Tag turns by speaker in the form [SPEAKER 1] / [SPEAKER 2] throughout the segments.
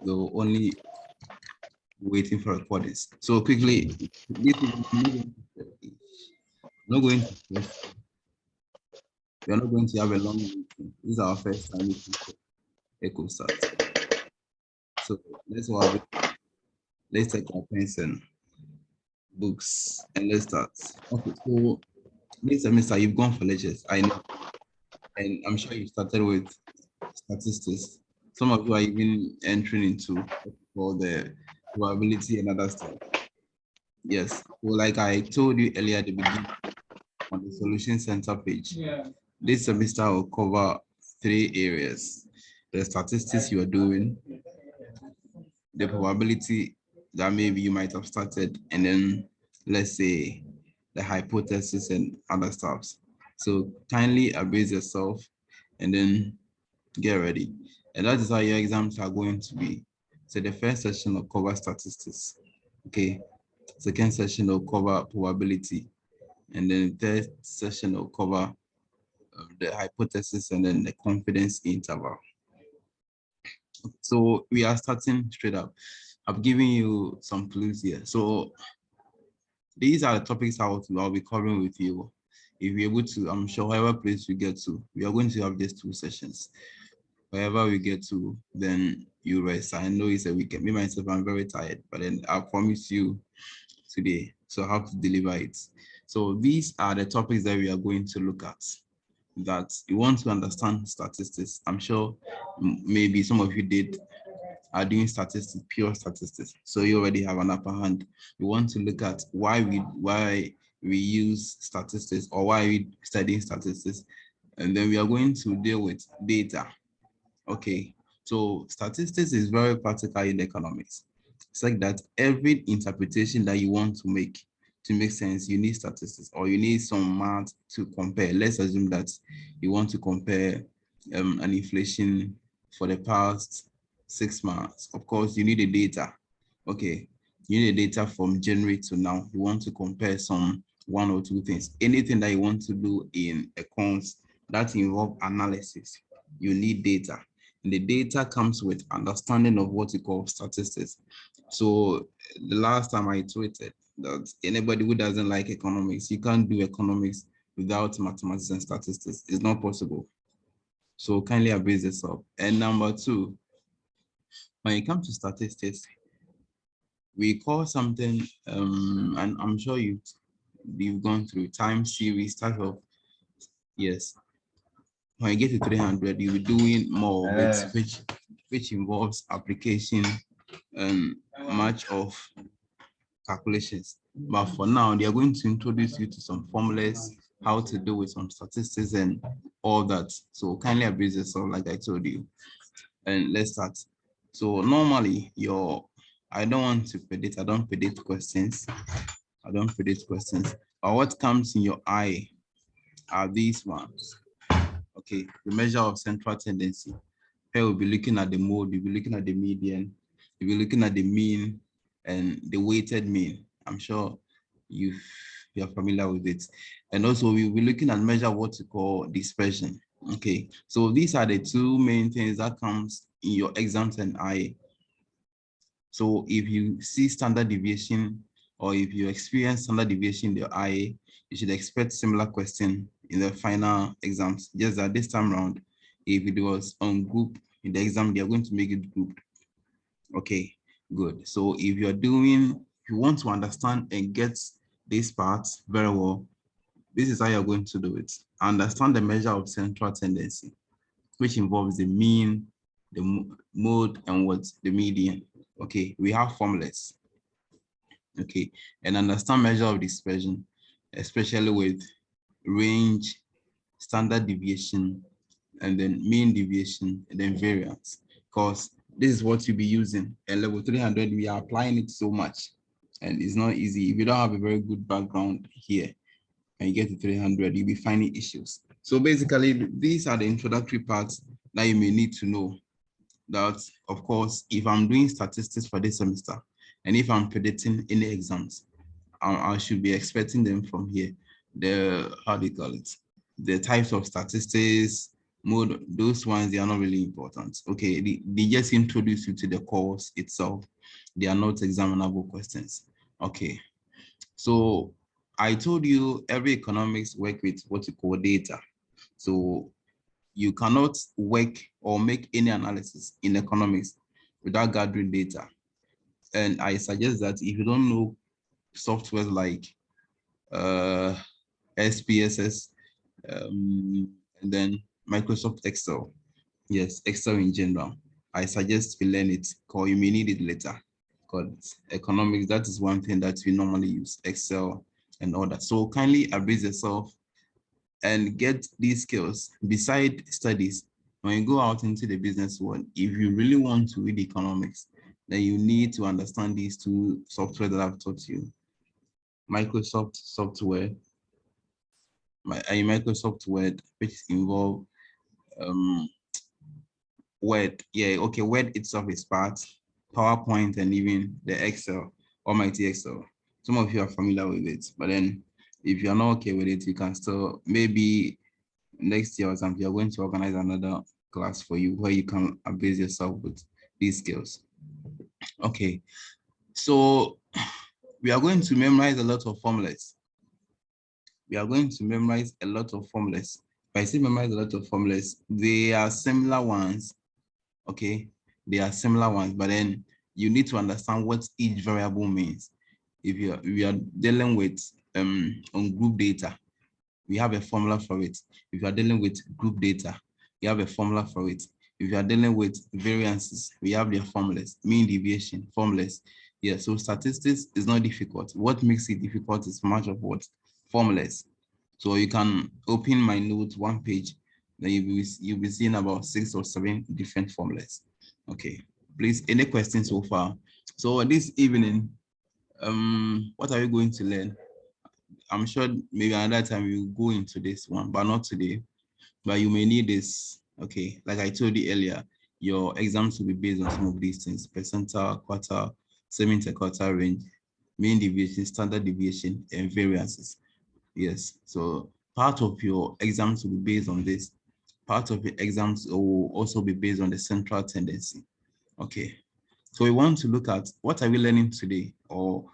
[SPEAKER 1] So only waiting for recordings. So quickly, this is not going to stress. We are not going to have a long meeting. This is our first time meeting for EcoSat. So let's take our pens and books and let's start. Okay, so this semester you've gone for lectures, I know, and I'm sure you started with statistics. Some of you are even entering into for the probability and other stuff. Yes, well, like I told you earlier at the beginning on the solution center page, this semester will cover 3 areas: the statistics you are doing, the probability that maybe you might have started, and then let's say the hypothesis and other stuffs. So kindly abase yourself and then get ready. And that is how your exams are going to be. So the first session will cover statistics. Okay. Second session will cover probability. And then the third session will cover the hypothesis and then the confidence interval. So we are starting straight up. I've given you some clues here. So these are the topics I'll be covering with you. If you're able to, I'm sure whatever place we get to, we are going to have just 2 sessions. Wherever we get to, then you rest. I know it's a weekend. Me myself, I'm very tired, but then I promise you today, so I have to deliver it. So these are the topics that we are going to look at. That you want to understand statistics. I'm sure maybe some of you are doing statistics, pure statistics. So you already have an upper hand. We want to look at why we use statistics or why we studying statistics. And then we are going to deal with data. Okay, so statistics is very practical in economics. It's like that every interpretation that you want to make sense, you need statistics or you need some math to compare. Let's assume that you want to compare an inflation for the past 6 months. Of course, you need the data. Okay, you need the data from January to now. You want to compare some 1 or 2 things. Anything that you want to do in accounts that involve analysis, you need data. And the data comes with understanding of what you call statistics. So the last time I tweeted that anybody who doesn't like economics, you can't do economics without mathematics and statistics. It's not possible. So kindly abase yourself. And number 2, when it comes to statistics, we call something, and I'm sure you've gone through time series type of, yes. When you get to 300, you'll be doing more of it, which involves application and much of calculations. But for now, they are going to introduce you to some formulas, how to do with some statistics and all that. So kindly abuse yourself, like I told you. And let's start. So normally, I don't want to predict. I don't predict questions. But what comes in your eye are these ones. Okay, the measure of central tendency. Here we'll be looking at the mode, we'll be looking at the median, we'll be looking at the mean and the weighted mean. I'm sure you're familiar with it. And also we'll be looking at measure what you call dispersion. Okay, so these are the 2 main things that comes in your exams and IA. So if you see standard deviation or if you experience standard deviation in the IA, you should expect similar question in the final exams. Just that this time around, if it was on group in the exam, they are going to make it grouped. Okay, good. So if you want to understand and get this part very well, this is how you're going to do it. Understand the measure of central tendency, which involves the mean, the mode, and what's the median. Okay, we have formulas. Okay, and understand measure of dispersion, especially with range, standard deviation, and then mean deviation, and then variance, because this is what you'll be using. And level 300, we are applying it so much, and it's not easy. If you don't have a very good background here, and you get to 300, you'll be finding issues. So basically, these are the introductory parts that you may need to know. That, of course, if I'm doing statistics for this semester, and if I'm predicting any exams, I should be expecting them from here. How do you call it? The types of statistics, Mode, those ones, they are not really important. Okay, they just introduce you to the course itself. They are not examinable questions. Okay, so I told you every economics work with what you call data. So you cannot work or make any analysis in economics without gathering data. And I suggest that if you don't know software like SPSS, and then Microsoft Excel, yes, Excel in general, I suggest you learn it because you may need it later. Because economics, that is one thing that we normally use, Excel and all that. So kindly abase yourself and get these skills beside studies. When you go out into the business world, if you really want to read economics, then you need to understand these two software that I've taught you. Microsoft software, Microsoft Word, which involve Word. Yeah, okay, Word itself is part, PowerPoint, and even the Excel, Almighty Excel. Some of you are familiar with it, but then if you're not okay with it, you can still, maybe next year or something, you're going to organize another class for you where you can abase yourself with these skills. Okay, so we are going to memorize a lot of formulas. We are going to memorize a lot of formulas. If I say memorize a lot of formulas, they are similar ones. Okay, they are similar ones, but then you need to understand what each variable means. If we are dealing with on group data, we have a formula for it. If you are dealing with group data, we have a formula for it. If you are dealing with variances, we have their formulas, mean deviation, formulas. Yeah, so statistics is not difficult. What makes it difficult is much of what? Formulas. So you can open my notes, one page, then you'll be seeing about 6 or 7 different formulas. Okay, please, any questions so far? So this evening, what are you going to learn? I'm sure maybe another time we'll go into this one, but not today. But you may need this. Okay, like I told you earlier, your exams will be based on some of these things: percentile, quartile, semi-interquartile range, mean deviation, standard deviation, and variances. Yes, so part of your exams will be based on this. Part of your exams will also be based on the central tendency. Okay, so we want to look at what are we learning today, or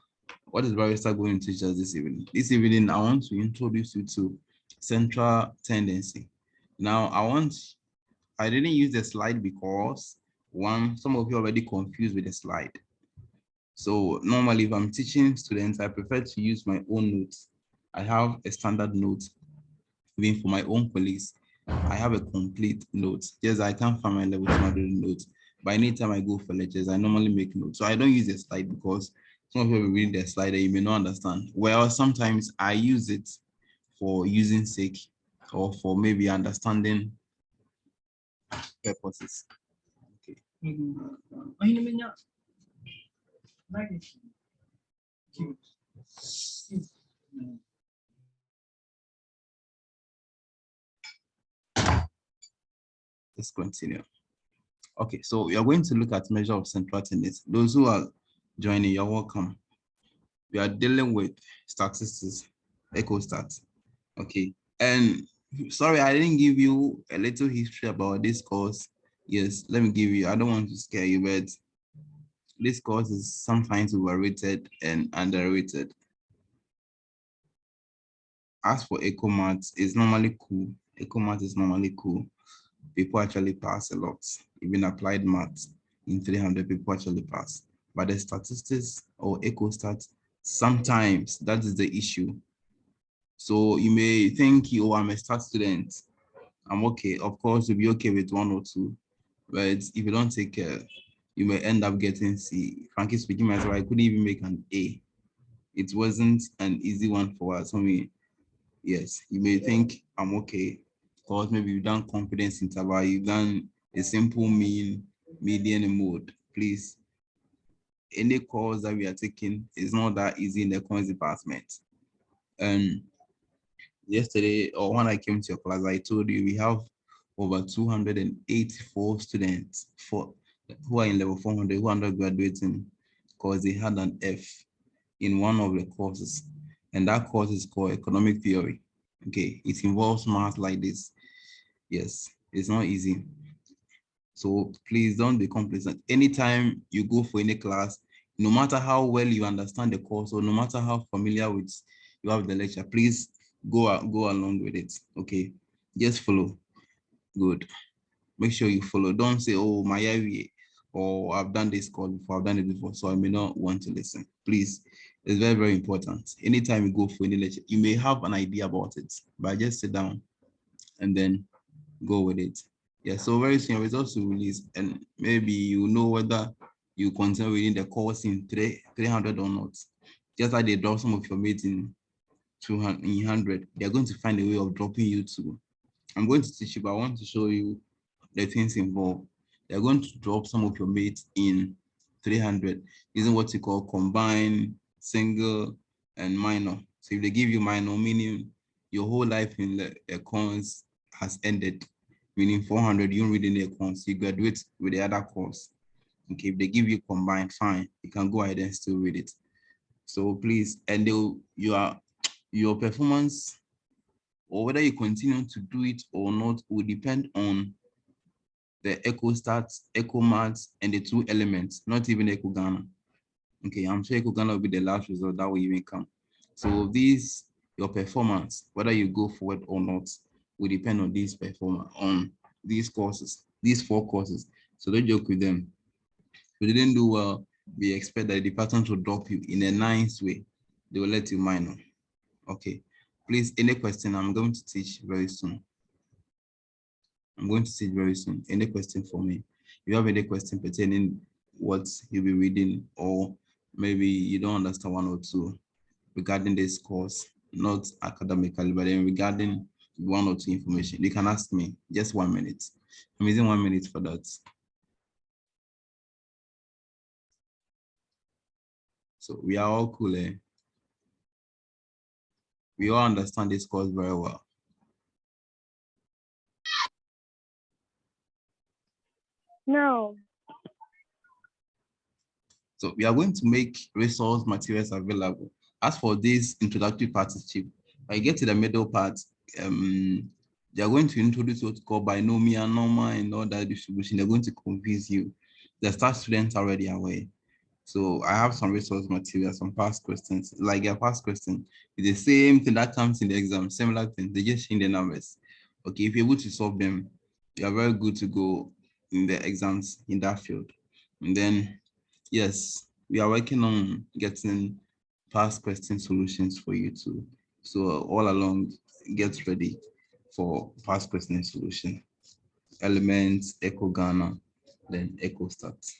[SPEAKER 1] what is Barrister going to teach us this evening? This evening, I want to introduce you to central tendency. Now, I didn't use the slide because one, some of you are already confused with the slide. So normally if I'm teaching students, I prefer to use my own notes. I have a standard note, even for my own colleagues. I have a complete note. Yes, I can't find my level 200 notes. But anytime I go for lectures, I normally make notes. So I don't use the slide because some of you will read the slide and you may not understand. Well, sometimes I use it for using sake or for maybe understanding purposes. Okay. Let's continue. Okay, so we are going to look at measure of central tendency. Those who are joining, you're welcome. We are dealing with statistics, EcoStat. Okay, and sorry, I didn't give you a little history about this course. Yes, let me give you, I don't want to scare you, but this course is sometimes overrated and underrated. As for EcoMath, it's normally cool. EcoMath is normally cool. People actually pass a lot. Even applied maths in 300, people actually pass. But the statistics or EcoStat, sometimes that is the issue. So you may think, oh, I'm a stat student. I'm okay. Of course, you'll be okay with 1 or 2. But if you don't take care, you may end up getting C. Frankly speaking, myself, I couldn't even make an A. It wasn't an easy one for us. I mean, yes, you may think I'm okay, because maybe you've done confidence interval, you've done a simple mean, median, and mode. Please, any course that we are taking is not that easy in the course department. And yesterday, or when I came to your class, I told you we have over 284 students who are in level 400 who are graduating because they had an F in one of the courses. And that course is called economic theory. Okay, it involves math like this. Yes, It's not easy. So please don't be complacent. Anytime you go for any class, no matter how well you understand the course or no matter how familiar with you have the lecture, please go along with it. Okay, just follow. Good. Make sure you follow. Don't say, oh, my area, or I've done this call before, I've done it before, so I may not want to listen. Please, it's very, very important. Anytime you go for any lecture, you may have an idea about it, but just sit down and then go with it. Yeah, so very soon your results will release, and maybe you know whether you continue within the course in 300 or not. Just like they drop some of your mates in 200, they're going to find a way of dropping you too. I'm going to teach you, but I want to show you the things involved. They're going to drop some of your mates in 300 using what you call combined, single, and minor. So if they give you minor, meaning your whole life in the econs has ended, meaning 400, you don't read in the econs, you graduate with the other course. Okay, if they give you combined, fine, you can go ahead and still read it. So please, and your performance or whether you continue to do it or not will depend on the echo stats, echo maths, and the two elements, not even echo Ghana. Okay, I'm sure echo Ghana will be the last result that will even come. So these, your performance, whether you go forward or not, will depend on these performance, on these courses, these 4 courses. So don't joke with them. If you didn't do well, we expect that the department will drop you in a nice way. They will let you minor. Okay, please, any question, I'm going to teach very soon. I'm going to see it very soon. Any question for me? If you have any question pertaining what you'll be reading, or maybe you don't understand one or two regarding this course, not academically, but then regarding 1 or 2 information, you can ask me. Just 1 minute. I'm using 1 minute for that. So we are all cool, eh? We all understand this course very well.
[SPEAKER 2] No.
[SPEAKER 1] So we are going to make resource materials available. As for this introductory partnership, when you get to the middle part, they are going to introduce what's called binomial, normal, and all that distribution. They're going to confuse you. The start students are already aware. So I have some resource material, some past questions. Like a past question, it's the same thing that comes in the exam, similar thing. They just change the numbers. Okay, if you're able to solve them, you are very good to go in the exams in that field. And then, yes, we are working on getting past question solutions for you too. So all along, get ready for past question solution. Elements, Echo Ghana, then Echo Stats.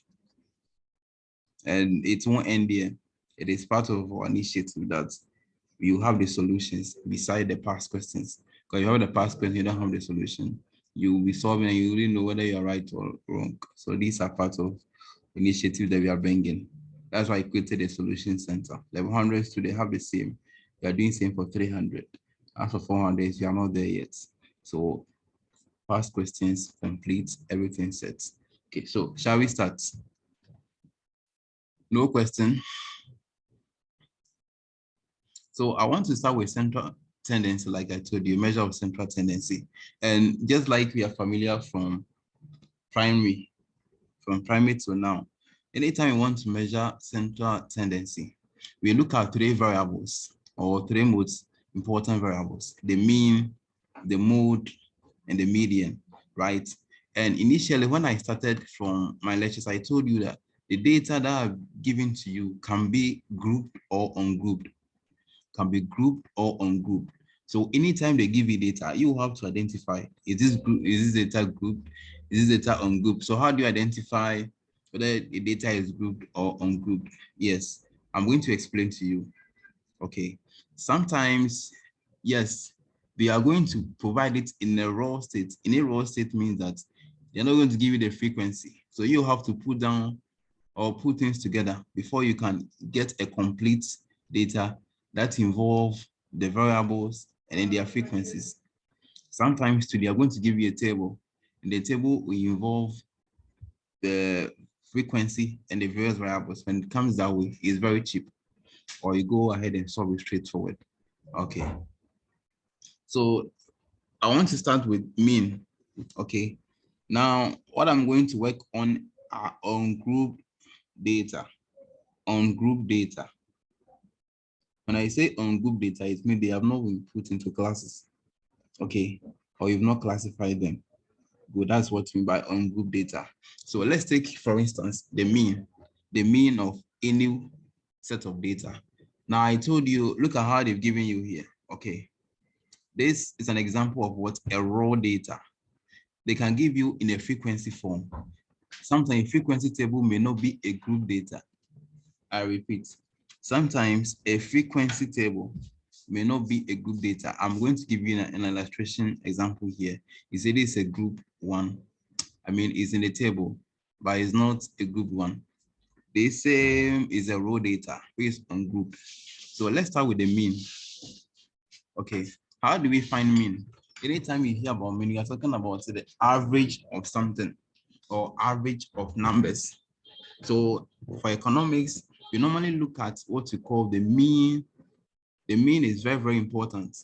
[SPEAKER 1] And it won't end there. It is part of our initiative that you have the solutions beside the past questions. Because you have the past question, you don't have the solution. You will be solving and you really know whether you're right or wrong. So these are part of the initiative that we are bringing. That's why I created a solution center. Level 100 students have the same. We are doing same for 300. As for 400, we are not there yet. So past questions, complete, everything set. Okay, so shall we start? No question. So I want to start with central tendency, like I told you, measure of central tendency. And just like we are familiar primary, from primary to now, anytime we want to measure central tendency, we look at 3 variables or 3 most important variables: the mean, the mode, and the median, right? And initially, when I started from my lectures, I told you that the data that I've given to you can be grouped or ungrouped, can be grouped or ungrouped. So anytime they give you data, you have to identify, is this group, is this data grouped, is this data ungrouped? So how do you identify whether the data is grouped or ungrouped? Yes, I'm going to explain to you. Okay, sometimes, yes, they are going to provide it in a raw state. In a raw state means that they're not going to give you the frequency. So you have to put down or put things together before you can get a complete data that involve the variables and then their frequencies. Sometimes too, they are going to give you a table, and the table will involve the frequency and the various variables. When it comes that way, it's very cheap, or you go ahead and solve it straightforward. Okay. So I want to start with mean. Okay. Now, what I'm going to work on are ungrouped data. Ungrouped data. When I say ungrouped data, it means they have not been put into classes. Okay. Or you've not classified them. Good. That's what we mean by ungrouped data. So let's take, for instance, the mean of any set of data. Now, I told you, look at how they've given you here. Okay. This is an example of what a raw data. They can give you in a frequency form. Sometimes a frequency table may not be a group data. I repeat, sometimes a frequency table may not be a group data. I'm going to give you an illustration example here. You say this is a group one. I mean, it's in the table, but it's not a group one. The same is a raw data based on group. So let's start with the mean. Okay, how do we find mean? Anytime you hear about mean, you're talking about the average of something or average of numbers. So for economics, we normally look at what we call the mean. The mean is very, very important.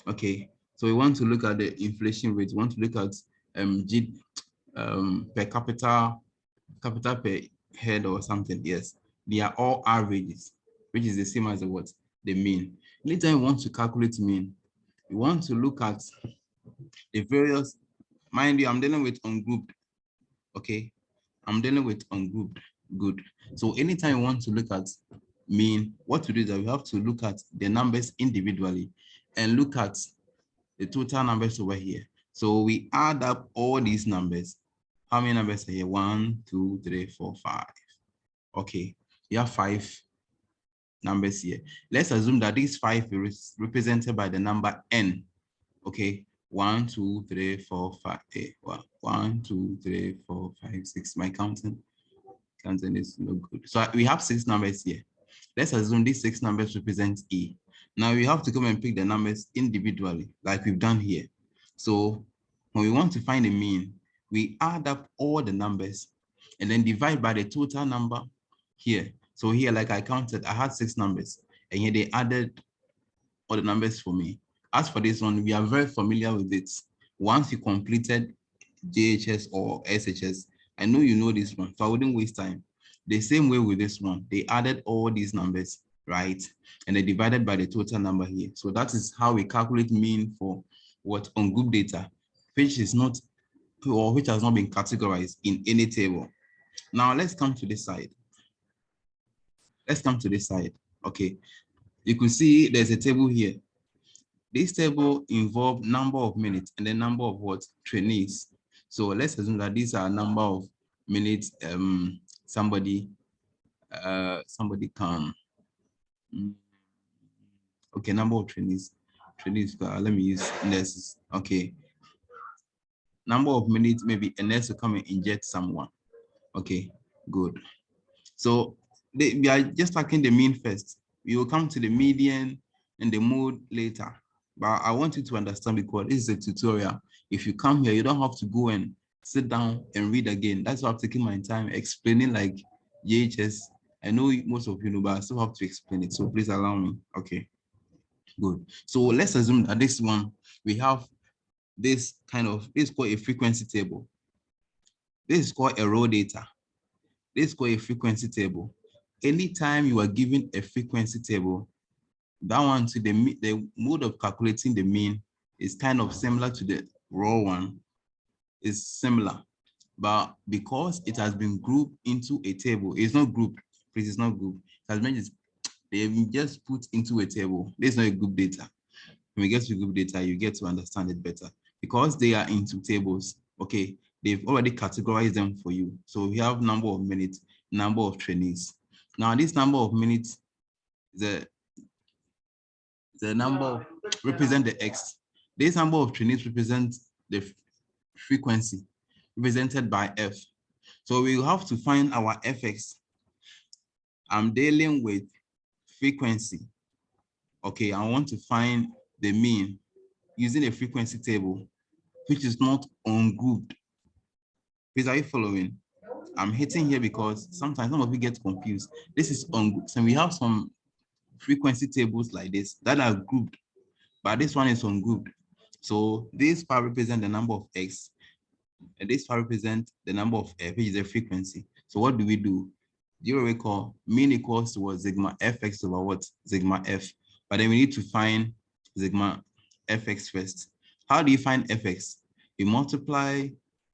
[SPEAKER 1] Okay, so we want to look at the inflation rate. We want to look at per capita per head or something. Yes, they are all averages, which is the same as the what? The mean. Anytime you want to calculate mean, you want to look at the various, mind you, I'm dealing with ungrouped. Okay, I'm dealing with ungrouped. Good. So anytime you want to look at mean, what to do is that we have to look at the numbers individually and look at the total numbers over here. So we add up all these numbers. How many numbers are here? 1, 2, 3, 4, 5. Okay, you have 5 numbers here. Let's assume that these 5 is represented by the number n. Okay, 1, 2, 3, 4, 5. 1, 2, 3, 4, 5, 6. My counting is no good. So we have 6 numbers here. Let's assume these 6 numbers represent E. Now we have to come and pick the numbers individually, like we've done here. So when we want to find the mean, we add up all the numbers and then divide by the total number here. So here, like I counted, I had 6 numbers, and here they added all the numbers for me. As for this one, we are very familiar with it. Once you completed JHS or SHS, I know you know this one, so I wouldn't waste time. The same way with this one, they added all these numbers, right? And they divided by the total number here. So that is how we calculate mean for what on group data, which is not, or which has not been categorized in any table. Now let's come to this side. Let's come to this side. Okay, you can see there's a table here. This table involves number of minutes and the number of what? Trainees. So let's assume that these are number of minutes somebody can okay, number of trainees. Let me use nurses. Okay. Number of minutes, maybe a nurse will come and inject someone. Okay, good. So we are just taking the mean first. We will come to the median and the mode later. But I want you to understand, because this is a tutorial. If you come here, you don't have to go and sit down and read again. That's why I'm taking my time explaining like JHS. I know most of you know, but I still have to explain it. So please allow me. Okay, good. So let's assume that this one, we have this is called a frequency table. This is called a raw data. This is called a frequency table. Anytime you are given a frequency table, that one to the mode of calculating the mean is kind of similar to the raw one. Is similar, but because it has been grouped into a table, it's not grouped. Please, it's not grouped. It has been they've just put into a table. There's not a group data. When we get to group data, you get to understand it better because they are into tables. Okay, they've already categorized them for you. So we have number of minutes, number of trainees. Now this number of minutes, the number represent the X. This number of trainees represents the frequency represented by F. So we will have to find our Fx. I'm dealing with frequency. Okay, I want to find the mean using a frequency table, which is not ungrouped. Please, are you following? I'm hitting here because sometimes some of you get confused. This is ungrouped. So we have some frequency tables like this that are grouped, but this one is ungrouped. So this part represents the number of X. And this part represents the number of f, which is the frequency. So what do? You recall mean equals to what? Sigma fx over what? Sigma f. But then we need to find sigma fx first. How do you find fx? You multiply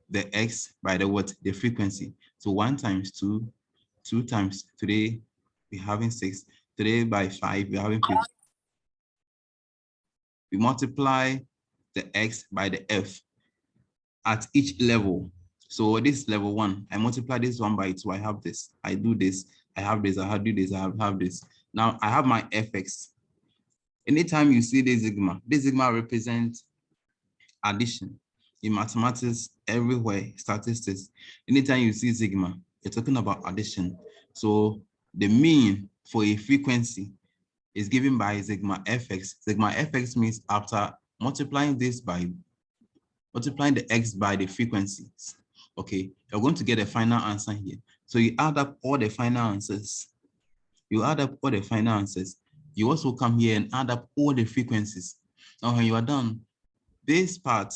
[SPEAKER 1] the x by the what? The frequency. So 1 times 2, 2 times 3, we're having 6. 3 by 5, we're having 50. We multiply the x by the f at each level. So this level 1, I multiply this 1 by 2, I have this. I do this, I have this, I have do this, I have this. Now I have my fx. Anytime you see this sigma represents addition. In mathematics, everywhere, statistics, anytime you see sigma, you're talking about addition. So the mean for a frequency is given by sigma fx. Sigma fx means after multiplying the x by the frequencies, okay, you're going to get a final answer here. So you add up all the final answers. You also come here and add up all the frequencies. Now, when you are done, this part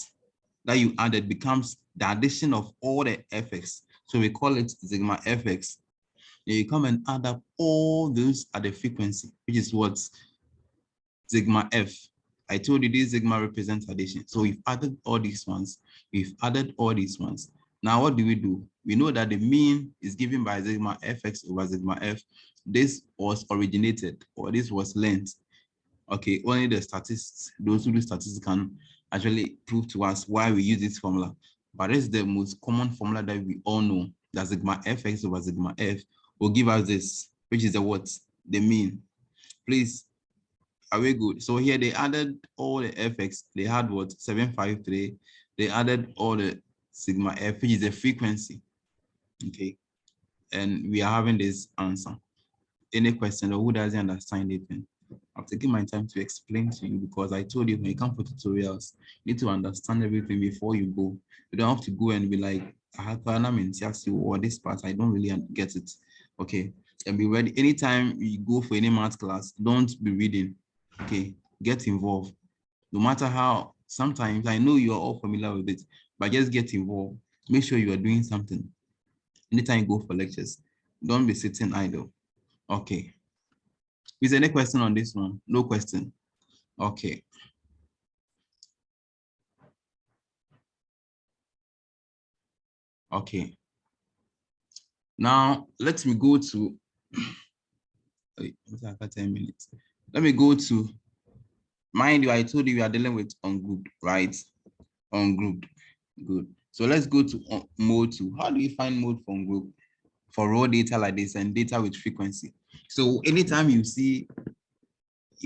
[SPEAKER 1] that you added becomes the addition of all the fx. So we call it sigma fx. Then you come and add up all those at the frequency, which is what? Sigma f. I told you this sigma represents addition. So we've added all these ones. Now what do? We know that the mean is given by sigma fx over sigma f. This was originated, or this was learned. Okay, only the statistics, those who do statistics can actually prove to us why we use this formula. But it's the most common formula that we all know, that sigma fx over sigma f will give us this, which is the what? The mean. Please, are we good? So here they added all the fx. They had what? 753. They added all the sigma f, which is the frequency. Okay. And we are having this answer. Any question or who doesn't understand it? I'm taking my time to explain to you, because I told you when you come for tutorials, you need to understand everything before you go. You don't have to go and be like, or this part, I don't really get it. Okay. And be ready. Anytime you go for any math class, don't be reading. Okay. Get involved. No matter how, sometimes I know you are all familiar with it, but just get involved. Make sure you are doing something. Anytime you go for lectures, don't be sitting idle. Okay. Is there any question on this one? No question. Okay. Okay. Now let me go to wait, 10 minutes. Let me go to, mind you, I told you we are dealing with ungrouped, right? Ungrouped. Good. So let's go to mode 2. How do you find mode for ungroup? For raw data like this and data with frequency. So anytime you see,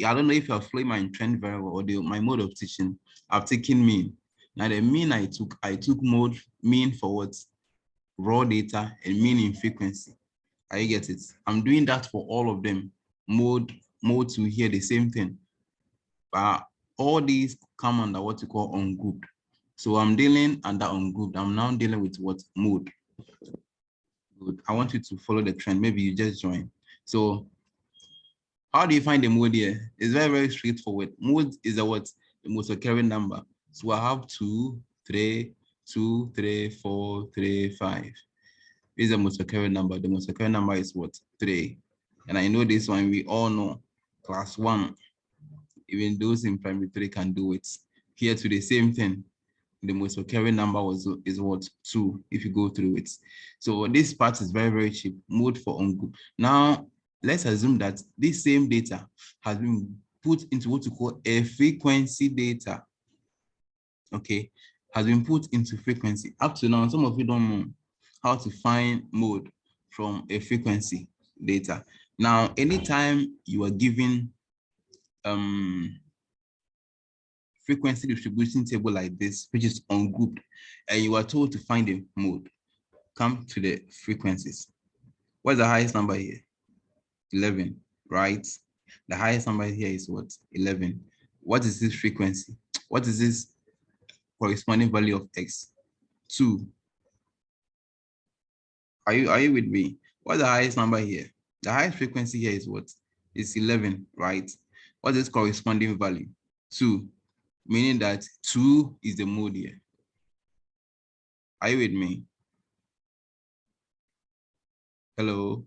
[SPEAKER 1] I don't know if you're following my trend very well, or my mode of teaching, I've taken mean. Now the mean I took mode mean for what? Raw data and mean in frequency. I get it. I'm doing that for all of them. Mode 2 here, the same thing. But all these come under what you call ungrouped. So I'm dealing under ungrouped. I'm now dealing with what? Mode. Good. I want you to follow the trend. Maybe you just join. So how do you find the mode here? It's very, very straightforward. Mode is the what? The most occurring number. So I have 2, 3, 2, 3, 4, 3, 5. This is the most occurring number. The most occurring number is what? 3. And I know this one, we all know. Class 1. Even those in primary 3 can do it. Here to the same thing. The most occurring number is what? 2, if you go through it. So this part is very, very cheap. Mode for ungroup. Now, let's assume that this same data has been put into what you call a frequency data. Okay, has been put into frequency. Up to now, some of you don't know how to find mode from a frequency data. Now, anytime you are given frequency distribution table like this, which is ungrouped, and you are told to find a mode, come to the frequencies. What's the highest number here? 11, right? The highest number here is what? 11. What is this frequency? What is this corresponding value of x? 2. Are you with me? What's the highest number here? The highest frequency here is what? It's 11, right? What is corresponding value? 2, meaning that 2 is the mode here. Are you with me? Hello.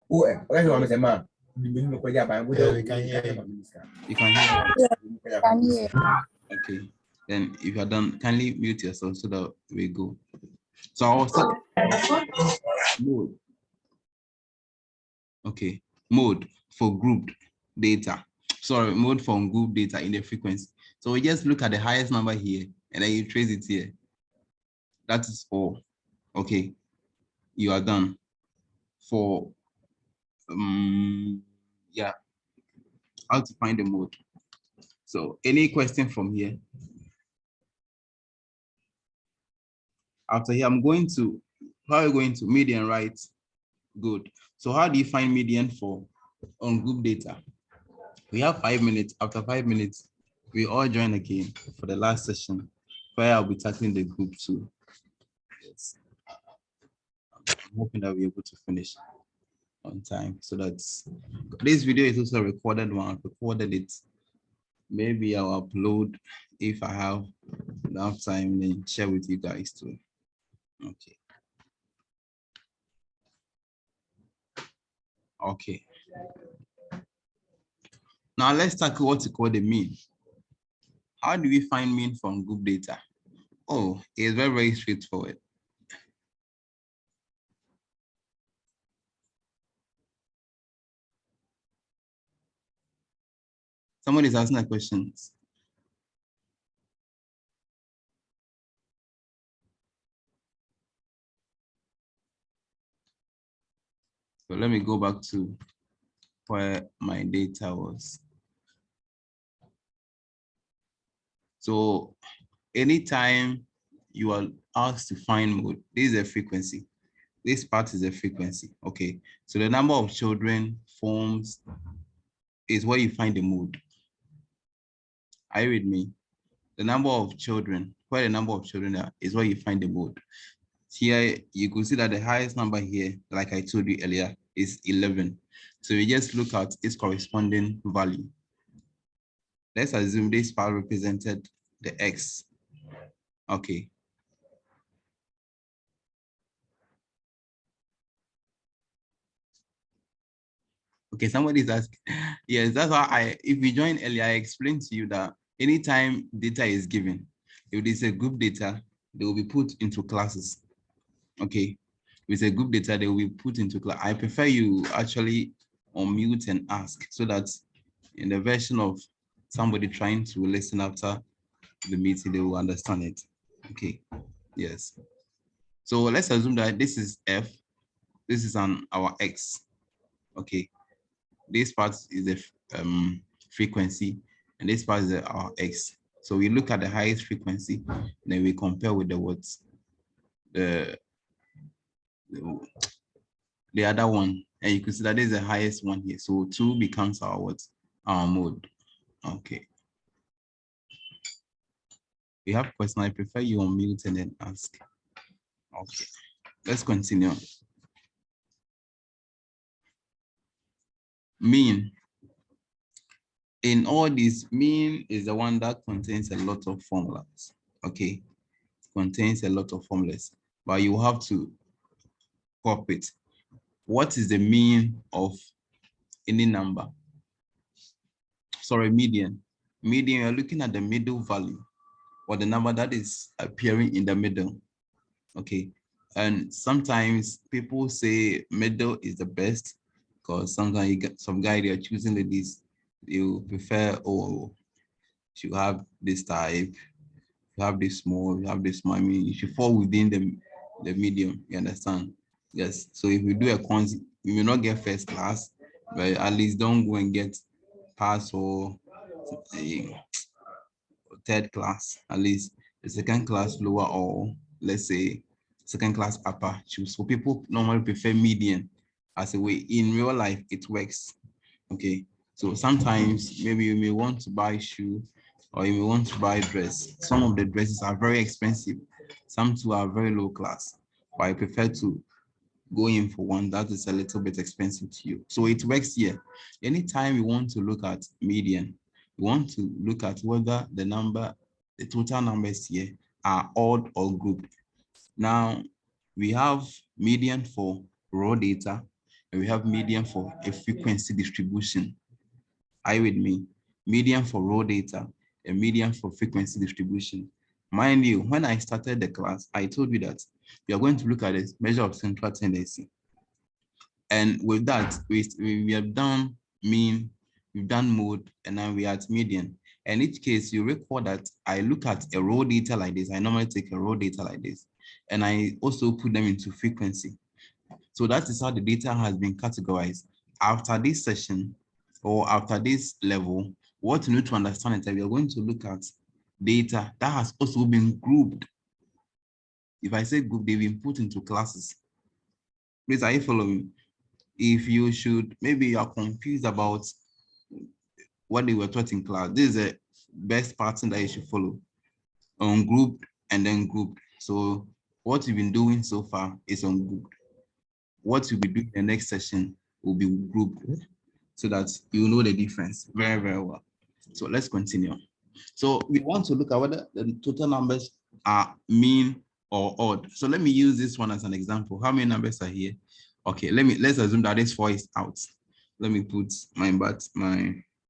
[SPEAKER 3] Yeah, we can hear you.
[SPEAKER 1] You can hear me?
[SPEAKER 2] Can hear.
[SPEAKER 1] Okay. Then if you're done, kindly mute yourself so that we go. So I was talking mode. Okay. Mode for grouped data. Sorry, mode for ungrouped data in the frequency. So we just look at the highest number here and then you trace it here. That is all. Okay. You are done. For yeah, how to find the mode. So any question from here? After here, I'm going to, how are you going to median, right? Good. So how do you find median for ungroup data? We have 5 minutes. After 5 minutes, we all join again for the last session where I'll be tackling the group 2. Yes. I'm hoping that we're able to finish on time. So that's, this video is also a recorded one. I've recorded it. Maybe I'll upload if I have enough time, then share with you guys too. Okay. Okay. Now let's tackle what we call the mean. How do we find mean from group data? Oh, it's very, very straightforward. Someone is asking a question. So let me go back to where my data was. So anytime you are asked to find mode, this is a frequency. This part is a frequency. Okay. So the number of children forms is where you find the mode. Are you with me? The number of children, where the number of children are, is where you find the mode. Here, you could see that the highest number here, like I told you earlier, is 11. So we just look at its corresponding value. Let's assume this part represented the X. Okay. Okay, somebody's asking. Yes, that's why if you joined earlier, I explained to you that anytime data is given, if it is a group data, they will be put into classes. Okay. With a group data, they will be put into class. I prefer you actually unmute and ask so that in the version of somebody trying to listen after the meeting, they will understand it. Okay. Yes. So let's assume that this is F. This is our X. Okay. This part is the frequency, and this part is our X. So we look at the highest frequency, then we compare with the what's the other one, and you can see that is the highest one here. So 2 becomes our what? Our mode. Okay. We have question. I prefer you unmute and then ask. Okay. Let's continue. Mean. In all this, mean is the one that contains a lot of formulas. Okay. Contains a lot of formulas, but you have to copy it. What is the mean of any number? Sorry, median. Median, you're looking at the middle value or the number that is appearing in the middle. Okay. And sometimes people say middle is the best because sometimes you get some guy they are choosing this. You prefer, oh, you have this type, you have this small, you have this small. I mean, you should fall within the medium. You understand? Yes. So if you do a cons, you may not get first class, but at least don't go and get pass or third class. At least the second class lower, or let's say second class upper. Choose. So people normally prefer median as a way. In real life, it works. Okay. So sometimes maybe you may want to buy shoe or you may want to buy dress. Some of the dresses are very expensive. Some too are very low class. But I prefer to go in for one that is a little bit expensive to you. So it works here. Anytime you want to look at median, you want to look at whether the number the total numbers here are odd or grouped. Now, we have median for raw data, and we have median for a frequency distribution. Are you with me? Median for raw data and median for frequency distribution. Mind you, when I started the class, I told you that we are going to look at the measure of central tendency. And with that, we have done mean, we've done mode, and now we are at median. In each case, you recall that I look at a raw data like this. I normally take a raw data like this, and I also put them into frequency. So that is how the data has been categorized. After this session, or after this level, what you need to understand is that we are going to look at data that has also been grouped. If I say group, they've been put into classes. Please, are you following? If you should, maybe you are confused about what they were taught in class, this is the best pattern that you should follow. Ungrouped and then grouped. So what you've been doing so far is ungrouped. What you'll be doing in the next session will be grouped, so that you know the difference very, very well. So let's continue. So we want to look at whether the total numbers are mean or odd. So let me use this one as an example. How many numbers are here? Okay, let's assume that this 4 is out. Let me put my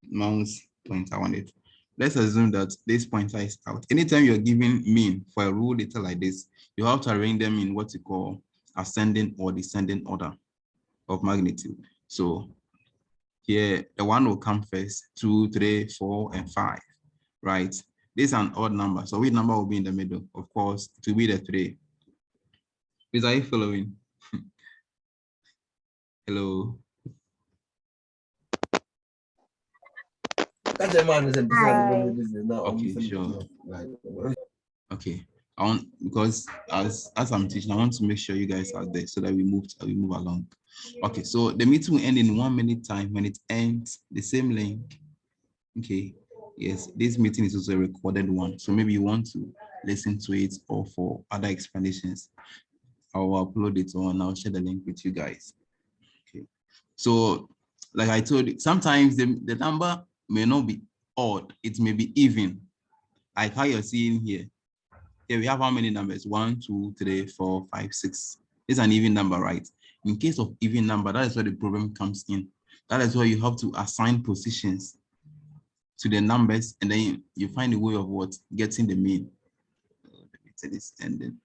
[SPEAKER 1] mouse pointer on it. Let's assume that this pointer is out. Anytime you're giving mean for a rule data like this, you have to arrange them in what you call ascending or descending order of magnitude. So here, the 1 will come first, 2, 3, 4, and 5, right? This is an odd number. So which number will be in the middle? Of course, to be the 3. Please, are you following? Hello? Okay, sure. Okay. Because as I'm teaching, I want to make sure you guys are there so that we move along. Okay, so the meeting will end in 1 minute time. When it ends, the same link. Okay. Yes, this meeting is also a recorded one. So maybe you want to listen to it or for other explanations. I'll upload it or I'll share the link with you guys. Okay. So like I told you, sometimes the number may not be odd, it may be even. Like how you're seeing here. Here we have how many numbers? 1, 2, 3, 4, 5, 6. It's an even number, right? In case of even number, that is where the problem comes in. That is where you have to assign positions to the numbers, and then you find a way of what? Getting the mean. Let me say this, and then